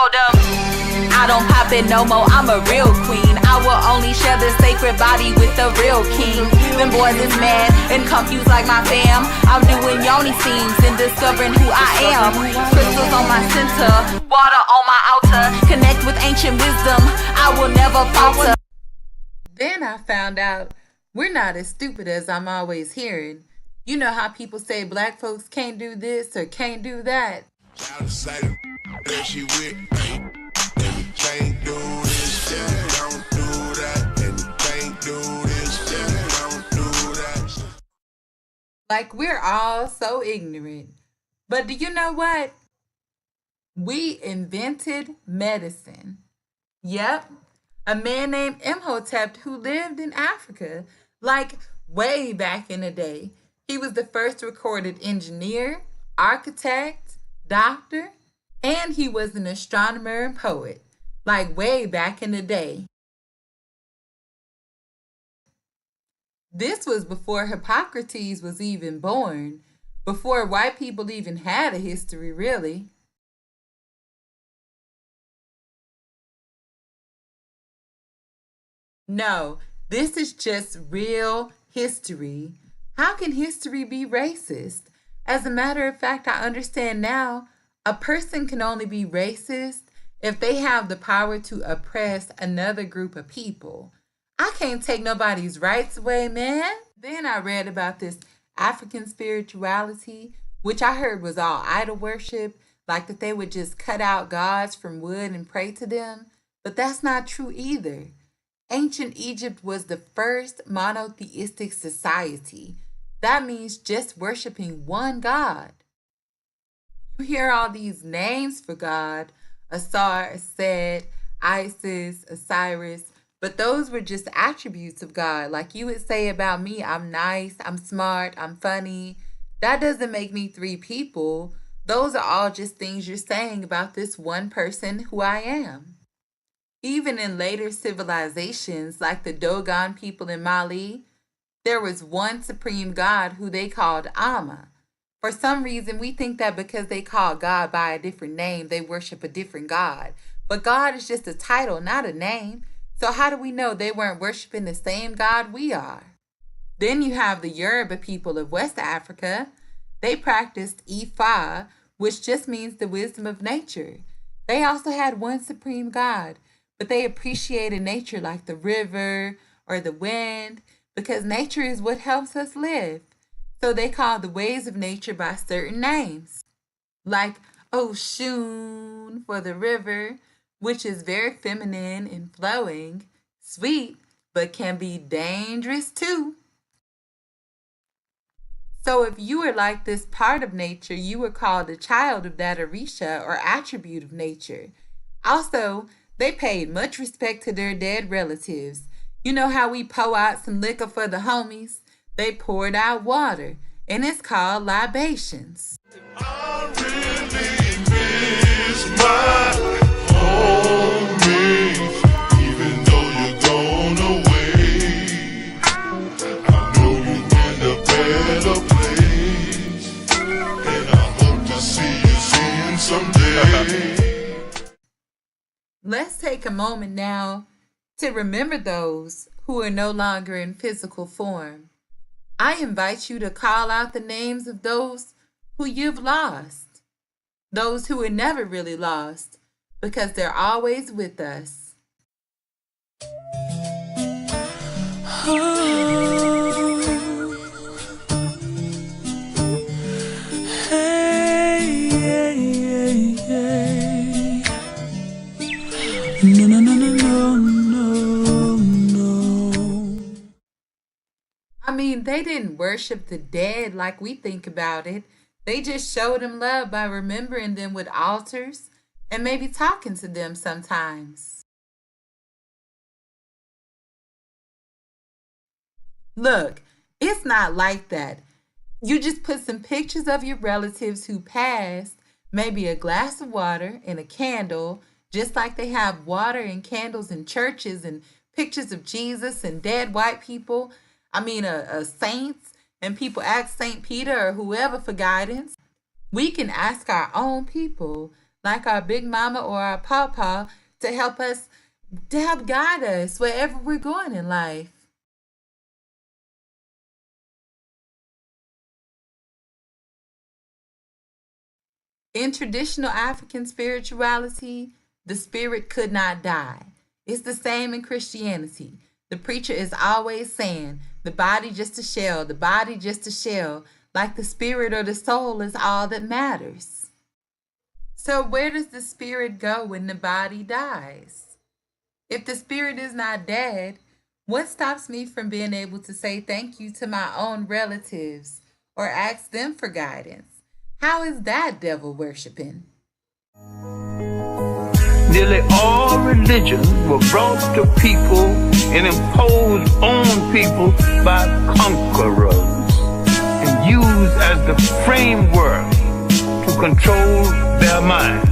told them, I don't pop it no more, I'm a real queen. I will only share the sacred body with the real king. Them boys is mad and confused like my fam. I'm doing yoni scenes and discovering who I am. Crystals on my center, water on my altar. Connect with ancient wisdom, I will never falter. Then I found out we're not as stupid as I'm always hearing. You know how people say black folks can't do this or can't do that? Like we're all so ignorant. But do you know what? We invented medicine. Yep. A man named Imhotep who lived in Africa, like way back in the day. He was the first recorded engineer, architect, doctor, and he was an astronomer and poet, like way back in the day. This was before Hippocrates was even born, before white people even had a history, really. No, this is just real history. How can history be racist? As a matter of fact, I understand now a person can only be racist if they have the power to oppress another group of people. I can't take nobody's rights away, man. Then I read about this African spirituality, which I heard was all idol worship, like that they would just cut out gods from wood and pray to them. But that's not true either. Ancient Egypt was the first monotheistic society. That means just worshiping one God. You hear all these names for God, Asar, Set, Isis, Osiris, but those were just attributes of God. Like you would say about me, I'm nice, I'm smart, I'm funny. That doesn't make me three people. Those are all just things you're saying about this one person who I am. Even in later civilizations, like the Dogon people in Mali, there was one supreme God who they called Amma. For some reason, we think that because they call God by a different name, they worship a different God. But God is just a title, not a name. So how do we know they weren't worshiping the same God we are? Then you have the Yoruba people of West Africa. They practiced Ifa, which just means the wisdom of nature. They also had one supreme God, but they appreciated nature like the river or the wind because nature is what helps us live. So they called the ways of nature by certain names, like Oshun for the river, which is very feminine and flowing, sweet, but can be dangerous too. So if you were like this part of nature, you were called a child of that Orisha or attribute of nature. Also, they paid much respect to their dead relatives. You know how we pour out some liquor for the homies? They poured out water, and it's called libations. I really miss my homies, even though you're gone away. I know you're in a better place, and I hope to see you soon someday. Let's take a moment now to remember those who are no longer in physical form. I invite you to call out the names of those who you've lost, those who are never really lost, because they're always with us. I mean, they didn't worship the dead like we think about it. They just showed them love by remembering them with altars and maybe talking to them sometimes. Look, it's not like that. You just put some pictures of your relatives who passed, maybe a glass of water and a candle, just like they have water and candles in churches and pictures of Jesus and dead white people. Saints, and people ask St. Peter or whoever for guidance. We can ask our own people, like our big mama or our pawpaw, to help guide us wherever we're going in life. In traditional African spirituality, the spirit could not die. It's the same in Christianity. The preacher is always saying, the body just a shell, the body just a shell, like the spirit or the soul is all that matters. So where does the spirit go when the body dies? If the spirit is not dead, what stops me from being able to say thank you to my own relatives or ask them for guidance? How is that devil worshiping? Nearly all religions were brought to people and imposed on people by conquerors and used as the framework to control their minds.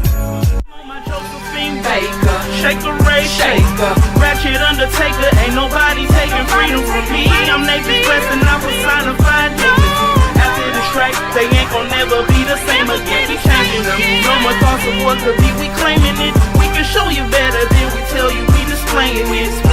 Baker, shaker, Ray shaker, ratchet undertaker, ain't nobody taking freedom from me. I'm Nathan West and I'm personified dignity. After the strike, they ain't gon' never be the same again. We changing them. No more thoughts of what could be, we claiming it. We can show you better than we tell you, we displaying it.